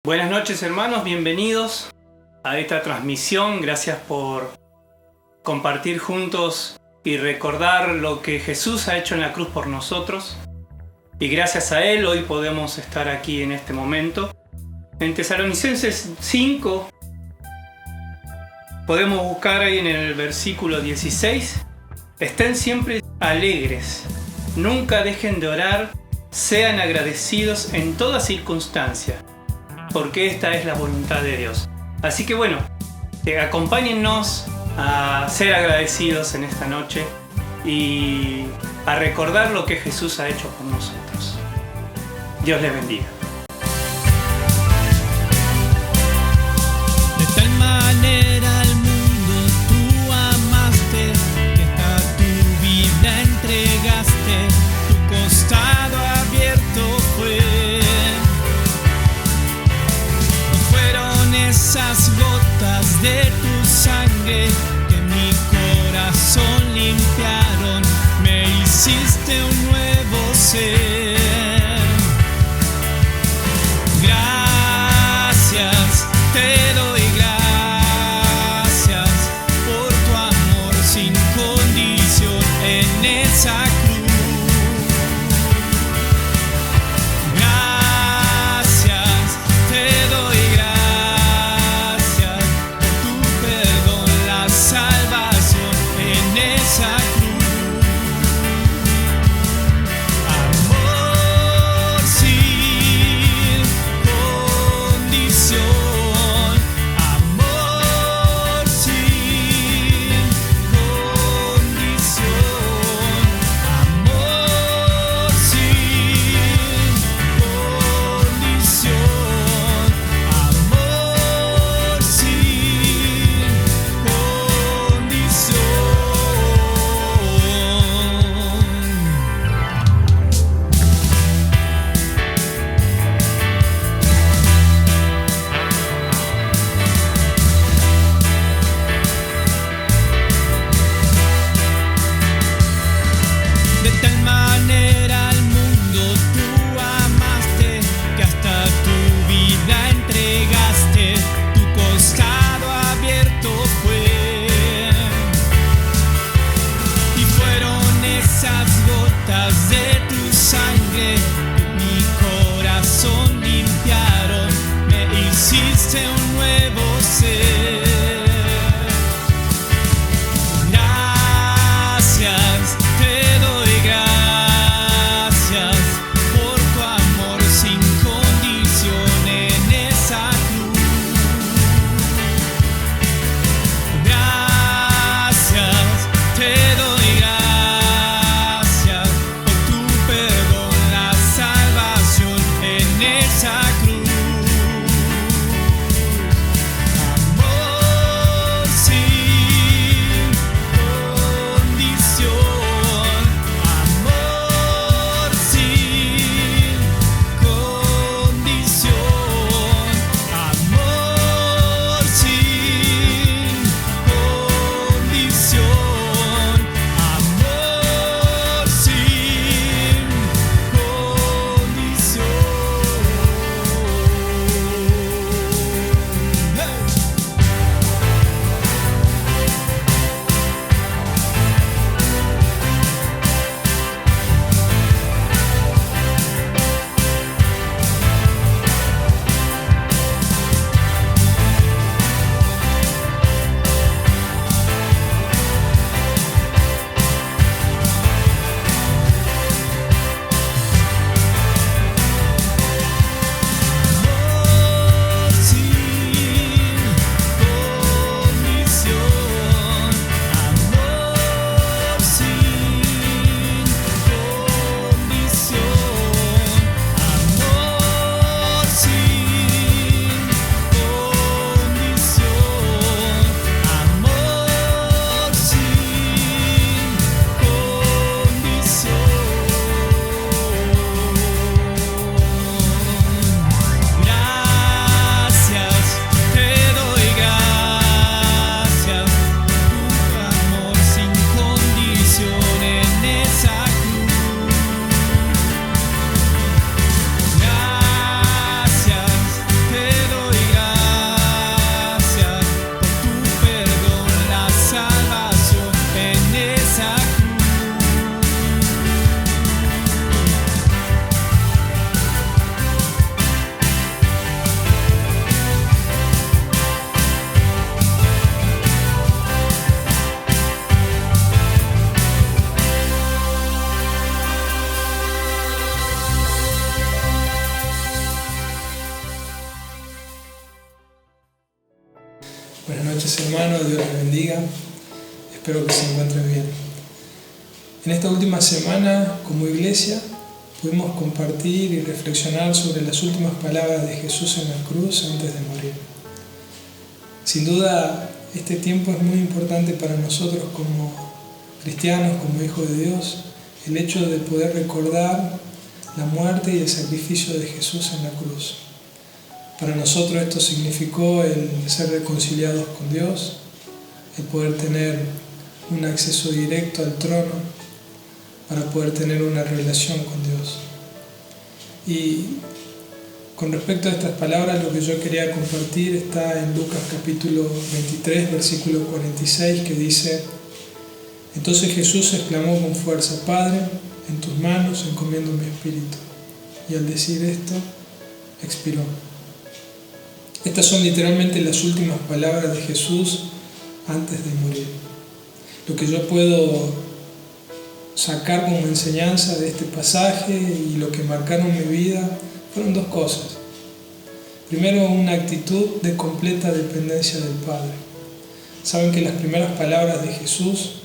Buenas noches, hermanos, bienvenidos a esta transmisión. Gracias por compartir juntos y recordar lo que Jesús ha hecho en la cruz por nosotros. Y gracias a Él hoy podemos estar aquí en este momento. En Tesalonicenses 5 podemos buscar ahí en el versículo 16: estén siempre alegres, nunca dejen de orar, sean agradecidos en toda circunstancia, porque esta es la voluntad de Dios. Así que bueno, acompáñennos a ser agradecidos en esta noche y a recordar lo que Jesús ha hecho por nosotros. Dios les bendiga. De tal manera al mundo tú amaste, que hasta tu vida entregaste, tu costado abierto fue. Y fueron esas gotas de tu sangre que mi corazón limpiaron, me hiciste un nuevo ser. Gracias, te doy gracias por tu amor sin condición en esa cruz. Gracias, te doy gracias por tu perdón, la Espero que se encuentren bien. En esta última semana, como iglesia, pudimos compartir y reflexionar sobre las últimas palabras de Jesús en la cruz antes de morir. Sin duda, este tiempo es muy importante para nosotros como cristianos, como hijos de Dios, el hecho de poder recordar la muerte y el sacrificio de Jesús en la cruz. Para nosotros esto significó el ser reconciliados con Dios, el poder tener un acceso directo al trono, para poder tener una relación con Dios. Y con respecto a estas palabras, lo que yo quería compartir está en Lucas capítulo 23, versículo 46, que dice: Entonces Jesús exclamó con fuerza: Padre, en tus manos encomiendo mi espíritu. Y al decir esto, expiró. Estas son literalmente las últimas palabras de Jesús antes de morir. Lo que yo puedo sacar como enseñanza de este pasaje y lo que marcaron mi vida fueron dos cosas. Primero, una actitud de completa dependencia del Padre. Saben que las primeras palabras de Jesús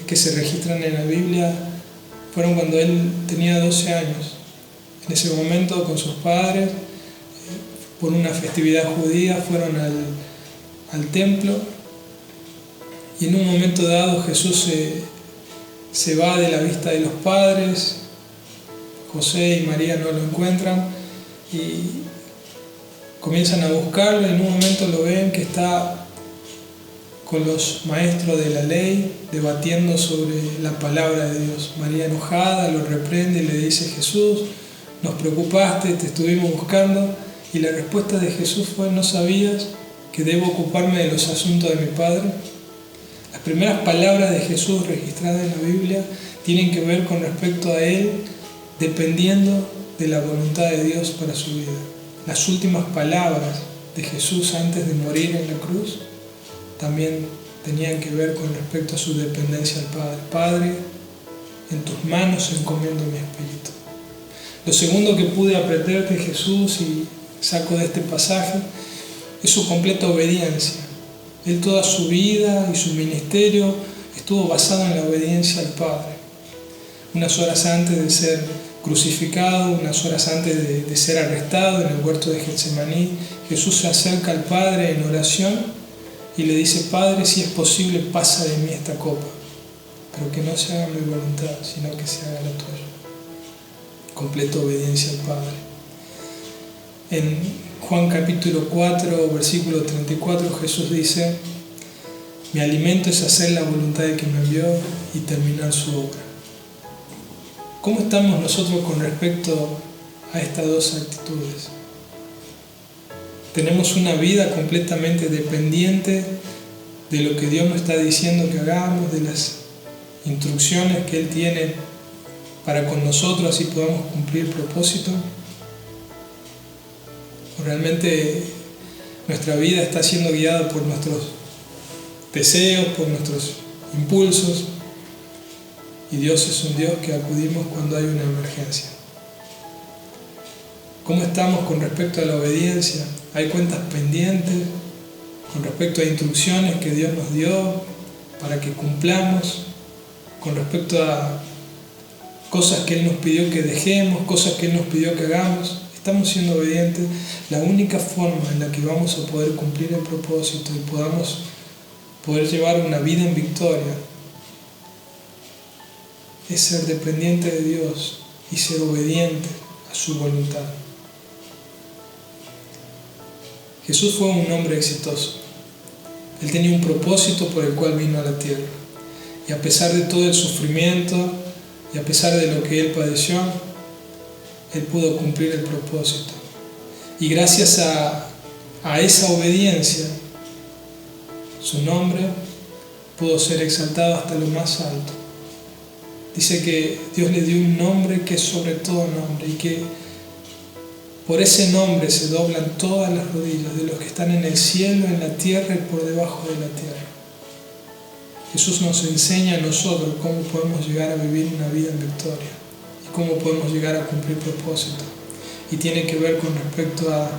que se registran en la Biblia fueron cuando él tenía 12 años. En ese momento, con sus padres, por una festividad judía, fueron al templo, y en un momento dado Jesús se va de la vista de los padres. José y María no lo encuentran y comienzan a buscarlo, y en un momento lo ven que está con los maestros de la ley debatiendo sobre la palabra de Dios. María, enojada, lo reprende y le dice: Jesús, nos preocupaste, te estuvimos buscando. Y la respuesta de Jesús fue: ¿no sabías que debo ocuparme de los asuntos de mi Padre? Las primeras palabras de Jesús registradas en la Biblia tienen que ver con respecto a Él dependiendo de la voluntad de Dios para su vida. Las últimas palabras de Jesús antes de morir en la cruz también tenían que ver con respecto a su dependencia al Padre. Padre, en tus manos encomiendo mi espíritu. Lo segundo que pude aprender de Jesús y saco de este pasaje es su completa obediencia. Él toda su vida y su ministerio estuvo basado en la obediencia al Padre. Unas horas antes de ser crucificado, unas horas antes de ser arrestado en el huerto de Getsemaní, Jesús se acerca al Padre en oración y le dice: Padre, si es posible, pasa de mí esta copa, pero que no se haga mi voluntad, sino que se haga la tuya. Completa obediencia al Padre. En Juan capítulo 4, versículo 34, Jesús dice: Mi alimento es hacer la voluntad de quien me envió y terminar su obra. ¿Cómo estamos nosotros con respecto a estas dos actitudes? ¿Tenemos una vida completamente dependiente de lo que Dios nos está diciendo que hagamos, de las instrucciones que Él tiene para con nosotros, así podamos cumplir el propósito? ¿O realmente nuestra vida está siendo guiada por nuestros deseos, por nuestros impulsos, y Dios es un Dios que acudimos cuando hay una emergencia? ¿Cómo estamos con respecto a la obediencia? ¿Hay cuentas pendientes con respecto a instrucciones que Dios nos dio para que cumplamos? Con respecto a cosas que Él nos pidió que dejemos, cosas que Él nos pidió que hagamos. ¿Estamos siendo obedientes? La única forma en la que vamos a poder cumplir el propósito y podamos poder llevar una vida en victoria es ser dependiente de Dios y ser obediente a su voluntad. Jesús fue un hombre exitoso. Él tenía un propósito por el cual vino a la tierra. Y a pesar de todo el sufrimiento y a pesar de lo que Él padeció, Él pudo cumplir el propósito. Y gracias a esa obediencia, su nombre pudo ser exaltado hasta lo más alto. Dice que Dios le dio un nombre que es sobre todo nombre, y que por ese nombre se doblan todas las rodillas de los que están en el cielo, en la tierra y por debajo de la tierra. Jesús nos enseña a nosotros cómo podemos llegar a vivir una vida en victoria y cómo podemos llegar a cumplir propósito. Y tiene que ver con respecto a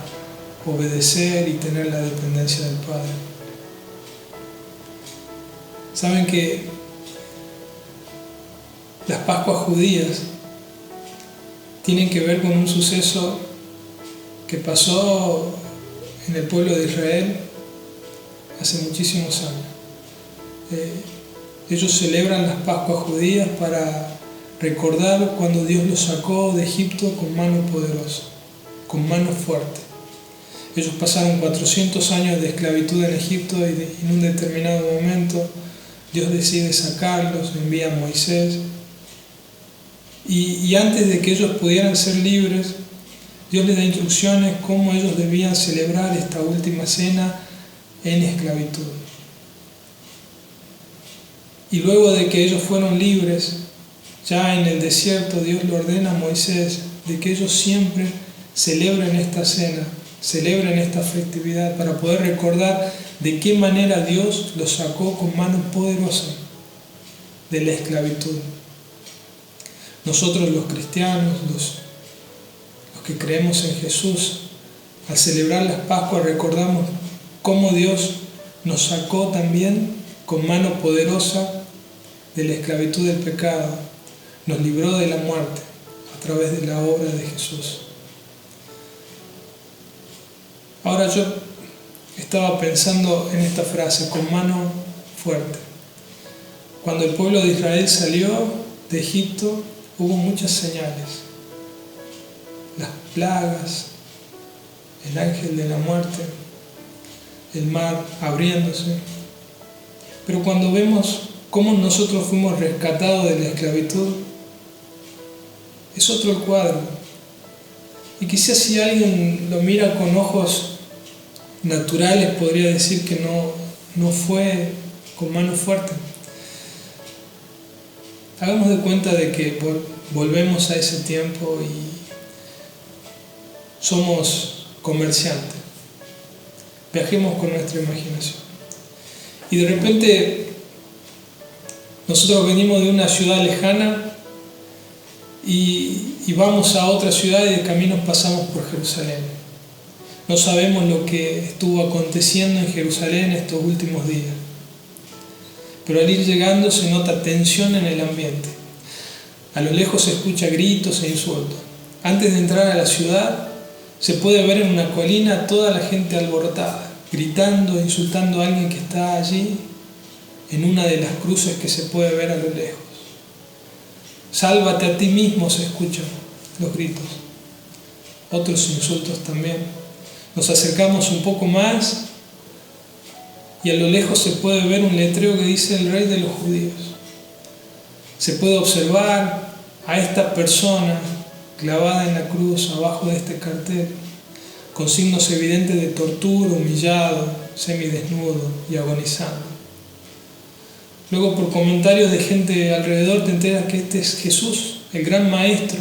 obedecer y tener la dependencia del Padre. Saben que las Pascuas judías tienen que ver con un suceso que pasó en el pueblo de Israel hace muchísimos años. Ellos celebran las Pascuas judías para recordar cuando Dios los sacó de Egipto con mano poderosa, con mano fuerte. Ellos pasaron 400 años de esclavitud en Egipto y en un determinado momento Dios decide sacarlos, envía a Moisés. Y antes de que ellos pudieran ser libres, Dios les da instrucciones cómo ellos debían celebrar esta última cena en esclavitud. Y luego de que ellos fueron libres, ya en el desierto, Dios le ordena a Moisés de que ellos siempre celebren esta cena, celebren esta festividad para poder recordar de qué manera Dios los sacó con mano poderosa de la esclavitud. Nosotros los cristianos, los que creemos en Jesús, al celebrar las Pascuas recordamos cómo Dios nos sacó también con mano poderosa de la esclavitud del pecado, nos libró de la muerte a través de la obra de Jesús. Ahora yo estaba pensando en esta frase, con mano fuerte. Cuando el pueblo de Israel salió de Egipto, hubo muchas señales. Las plagas, el ángel de la muerte, el mar abriéndose. Pero cuando vemos cómo nosotros fuimos rescatados de la esclavitud, es otro el cuadro. Y quizás si alguien lo mira con ojos naturales, podría decir que no fue con mano fuerte. Hagamos de cuenta de que volvemos a ese tiempo y somos comerciantes. Viajemos con nuestra imaginación. Y de repente nosotros venimos de una ciudad lejana y vamos a otra ciudad y de camino pasamos por Jerusalén. No sabemos lo que estuvo aconteciendo en Jerusalén estos últimos días. Pero al ir llegando se nota tensión en el ambiente. A lo lejos se escucha gritos e insultos. Antes de entrar a la ciudad se puede ver en una colina toda la gente alborotada, gritando e insultando a alguien que está allí en una de las cruces que se puede ver a lo lejos. Sálvate a ti mismo, se escuchan los gritos. Otros insultos también. Nos acercamos un poco más y a lo lejos se puede ver un letrero que dice el Rey de los Judíos. Se puede observar a esta persona clavada en la cruz abajo de este cartel, con signos evidentes de tortura, humillado, semidesnudo y agonizando. Luego, por comentarios de gente alrededor, te enteras que este es Jesús, el gran maestro,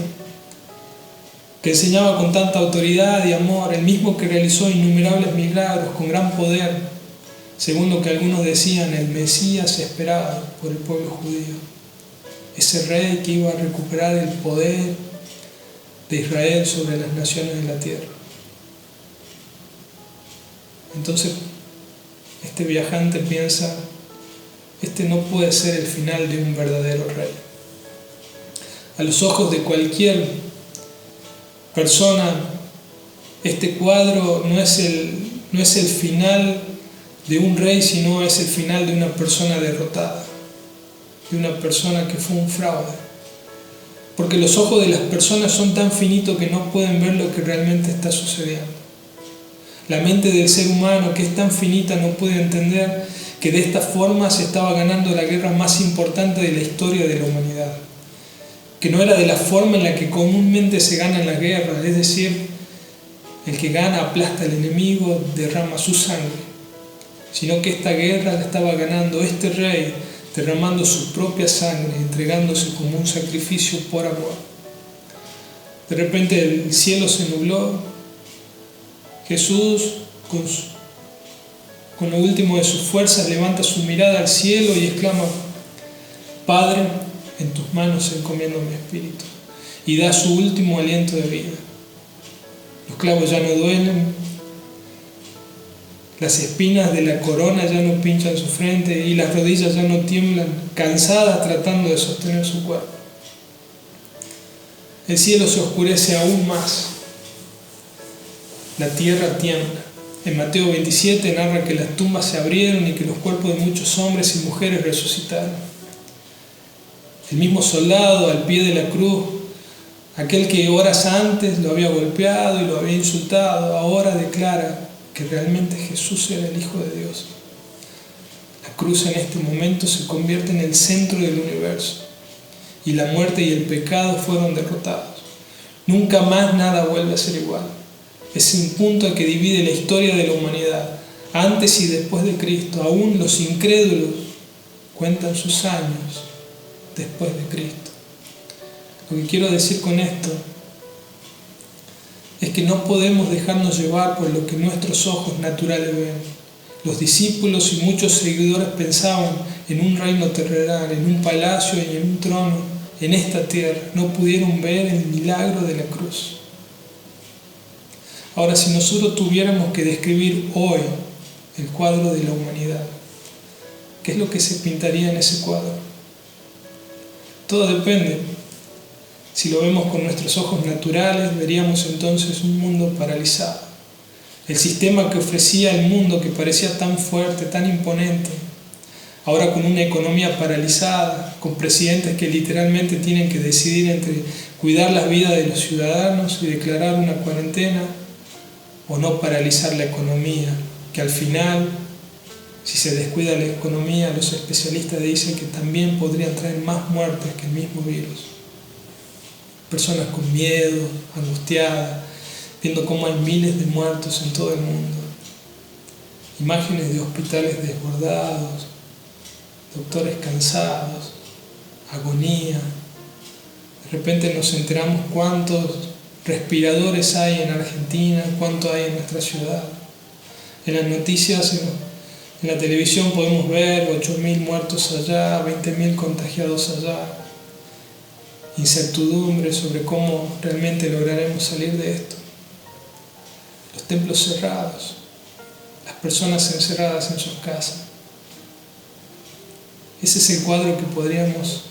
que enseñaba con tanta autoridad y amor, el mismo que realizó innumerables milagros con gran poder, según lo que algunos decían, el Mesías esperado por el pueblo judío. Ese rey que iba a recuperar el poder de Israel sobre las naciones de la tierra. Entonces, este viajante piensa, este no puede ser el final de un verdadero rey. A los ojos de cualquier persona, este cuadro no es el final de un rey, sino es el final de una persona derrotada, de una persona que fue un fraude. Porque los ojos de las personas son tan finitos que no pueden ver lo que realmente está sucediendo. La mente del ser humano, que es tan finita, no puede entender que de esta forma se estaba ganando la guerra más importante de la historia de la humanidad. Que no era de la forma en la que comúnmente se ganan las guerras, es decir, el que gana aplasta al enemigo, derrama su sangre, sino que esta guerra la estaba ganando este rey, derramando su propia sangre, entregándose como un sacrificio por amor. De repente el cielo se nubló. Jesús, con lo último de sus fuerzas, levanta su mirada al cielo y exclama: Padre, en tus manos encomiendo mi espíritu, y da su último aliento de vida. Los clavos ya no duelen, Las espinas de la corona ya no pinchan su frente y las rodillas ya no tiemblan, cansadas tratando de sostener su cuerpo. El cielo se oscurece aún más. La tierra tiembla. En Mateo 27 narra que las tumbas se abrieron y que los cuerpos de muchos hombres y mujeres resucitaron. El mismo soldado al pie de la cruz, aquel que horas antes lo había golpeado y lo había insultado, ahora declara que realmente Jesús era el Hijo de Dios. La cruz en este momento se convierte en el centro del universo y la muerte y el pecado fueron derrotados. Nunca más nada vuelve a ser igual. Es un punto que divide la historia de la humanidad, antes y después de Cristo. Aún los incrédulos cuentan sus años después de Cristo. Lo que quiero decir con esto es que no podemos dejarnos llevar por lo que nuestros ojos naturales ven. Los discípulos y muchos seguidores pensaban en un reino terrenal, en un palacio y en un trono en esta tierra. No pudieron ver el milagro de la cruz. Ahora, si nosotros tuviéramos que describir hoy el cuadro de la humanidad, ¿qué es lo que se pintaría en ese cuadro? Todo depende. Si lo vemos con nuestros ojos naturales, veríamos entonces un mundo paralizado. El sistema que ofrecía el mundo, que parecía tan fuerte, tan imponente, ahora con una economía paralizada, con presidentes que literalmente tienen que decidir entre cuidar las vidas de los ciudadanos y declarar una cuarentena, o no paralizar la economía, que al final, si se descuida la economía, los especialistas dicen que también podrían traer más muertes que el mismo virus. Personas con miedo, angustiadas, viendo cómo hay miles de muertos en todo el mundo. Imágenes de hospitales desbordados, doctores cansados, agonía. De repente nos enteramos cuántos respiradores hay en Argentina, cuánto hay en nuestra ciudad. En las noticias, en la televisión podemos ver 8.000 muertos allá, 20.000 contagiados allá. Incertidumbre sobre cómo realmente lograremos salir de esto. Los templos cerrados, las personas encerradas en sus casas. Ese es el cuadro que podríamos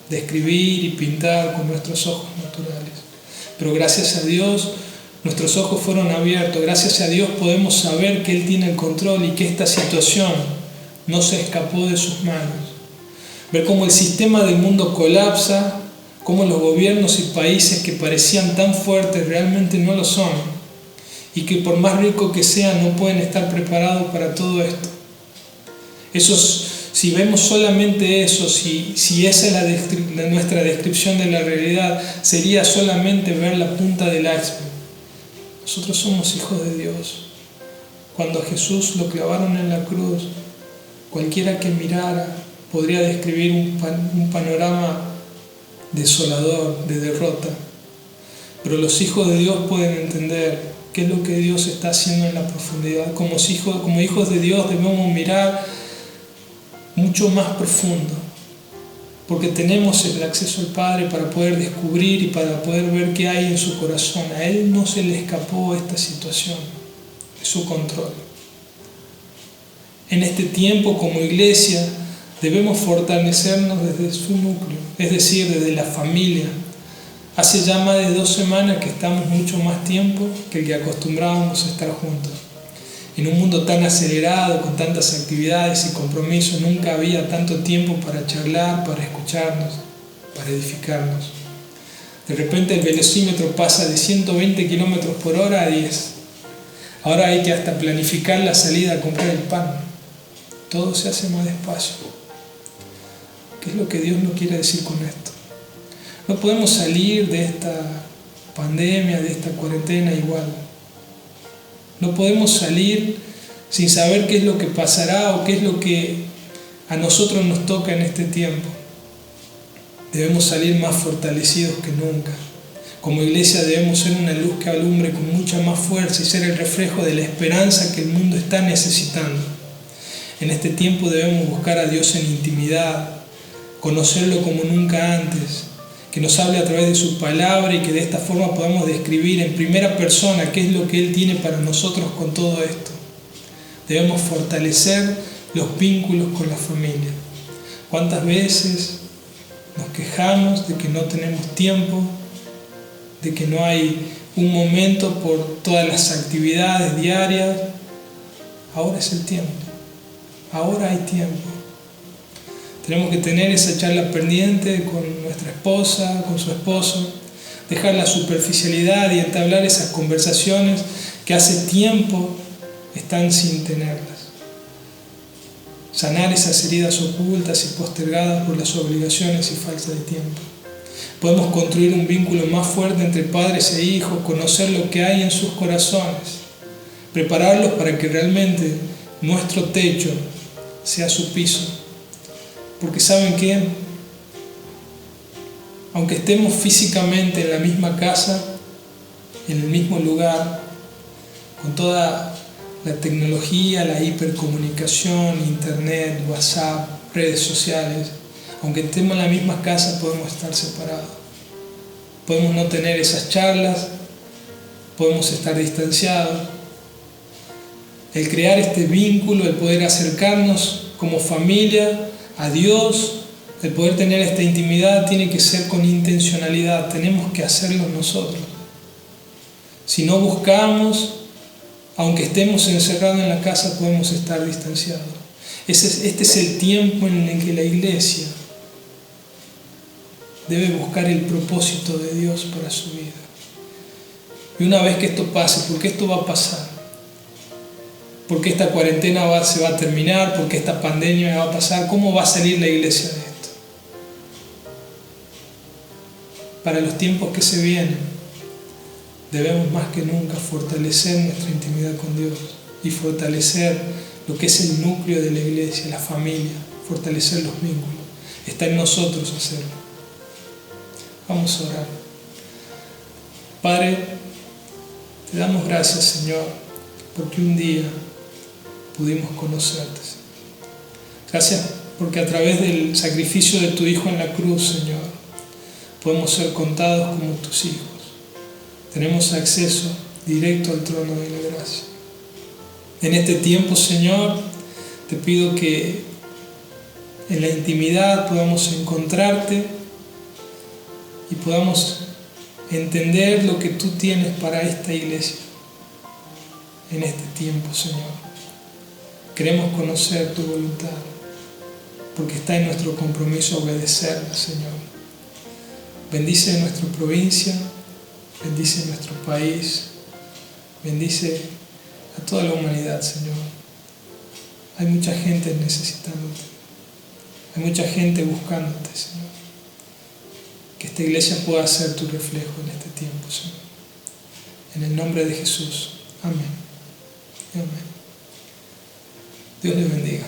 describir y pintar con nuestros ojos naturales. Pero gracias a Dios, nuestros ojos fueron abiertos. Gracias a Dios podemos saber que Él tiene el control y que esta situación no se escapó de sus manos. Ver cómo el sistema del mundo colapsa, cómo los gobiernos y países que parecían tan fuertes realmente no lo son, y que por más ricos que sean no pueden estar preparados para todo esto. Si vemos solamente eso, si esa es nuestra descripción de la realidad, sería solamente ver la punta del iceberg. Nosotros somos hijos de Dios. Cuando a Jesús lo clavaron en la cruz, cualquiera que mirara podría describir un panorama desolador, de derrota. Pero los hijos de Dios pueden entender qué es lo que Dios está haciendo en la profundidad. Como hijos de Dios debemos mirar mucho más profundo, porque tenemos el acceso al Padre para poder descubrir y para poder ver qué hay en su corazón. A Él no se le escapó esta situación, es su control. En este tiempo, como iglesia, debemos fortalecernos desde su núcleo, es decir, desde la familia. Hace ya más de 2 semanas que estamos mucho más tiempo que el que acostumbrábamos a estar juntos. En un mundo tan acelerado, con tantas actividades y compromisos, nunca había tanto tiempo para charlar, para escucharnos, para edificarnos. De repente el velocímetro pasa de 120 kilómetros por hora a 10. Ahora hay que hasta planificar la salida a comprar el pan. Todo se hace más despacio. ¿Qué es lo que Dios nos quiere decir con esto? No podemos salir de esta pandemia, de esta cuarentena igual. No podemos salir sin saber qué es lo que pasará o qué es lo que a nosotros nos toca en este tiempo. Debemos salir más fortalecidos que nunca. Como iglesia debemos ser una luz que alumbre con mucha más fuerza y ser el reflejo de la esperanza que el mundo está necesitando. En este tiempo debemos buscar a Dios en intimidad, conocerlo como nunca antes, que nos hable a través de su palabra y que de esta forma podamos describir en primera persona qué es lo que Él tiene para nosotros con todo esto. Debemos fortalecer los vínculos con la familia. ¿Cuántas veces nos quejamos de que no tenemos tiempo, de que no hay un momento por todas las actividades diarias? Ahora es el tiempo. Ahora hay tiempo. Tenemos que tener esa charla pendiente con nuestra esposa, con su esposo, dejar la superficialidad y entablar esas conversaciones que hace tiempo están sin tenerlas. Sanar esas heridas ocultas y postergadas por las obligaciones y falta de tiempo. Podemos construir un vínculo más fuerte entre padres e hijos, conocer lo que hay en sus corazones, prepararlos para que realmente nuestro techo sea su piso. Porque ¿saben qué? Aunque estemos físicamente en la misma casa, en el mismo lugar, con toda la tecnología, la hipercomunicación, internet, WhatsApp, redes sociales, aunque estemos en la misma casa, podemos estar separados. Podemos no tener esas charlas, podemos estar distanciados. El crear este vínculo, el poder acercarnos como familia a Dios, el poder tener esta intimidad tiene que ser con intencionalidad, tenemos que hacerlo nosotros. Si no buscamos, aunque estemos encerrados en la casa, podemos estar distanciados. Este es el tiempo en el que la iglesia debe buscar el propósito de Dios para su vida. Y una vez que esto pase, porque esto va a pasar, porque esta cuarentena se va a terminar, porque esta pandemia va a pasar, ¿cómo va a salir la iglesia de esto? Para los tiempos que se vienen, debemos más que nunca fortalecer nuestra intimidad con Dios y fortalecer lo que es el núcleo de la iglesia, la familia, fortalecer los vínculos. Está en nosotros hacerlo. Vamos a orar. Padre, te damos gracias, Señor, porque un día pudimos conocerte. Gracias porque a través del sacrificio de tu Hijo en la cruz, Señor, podemos ser contados como tus hijos. Tenemos acceso directo al trono de la gracia. En este tiempo, Señor, te pido que en la intimidad podamos encontrarte y podamos entender lo que tú tienes para esta iglesia en este tiempo, Señor. Queremos conocer tu voluntad, porque está en nuestro compromiso obedecerla, Señor. Bendice nuestra provincia, bendice nuestro país, bendice a toda la humanidad, Señor. Hay mucha gente necesitándote, hay mucha gente buscándote, Señor. Que esta iglesia pueda ser tu reflejo en este tiempo, Señor. En el nombre de Jesús. Amén. Amén. Dios les bendiga.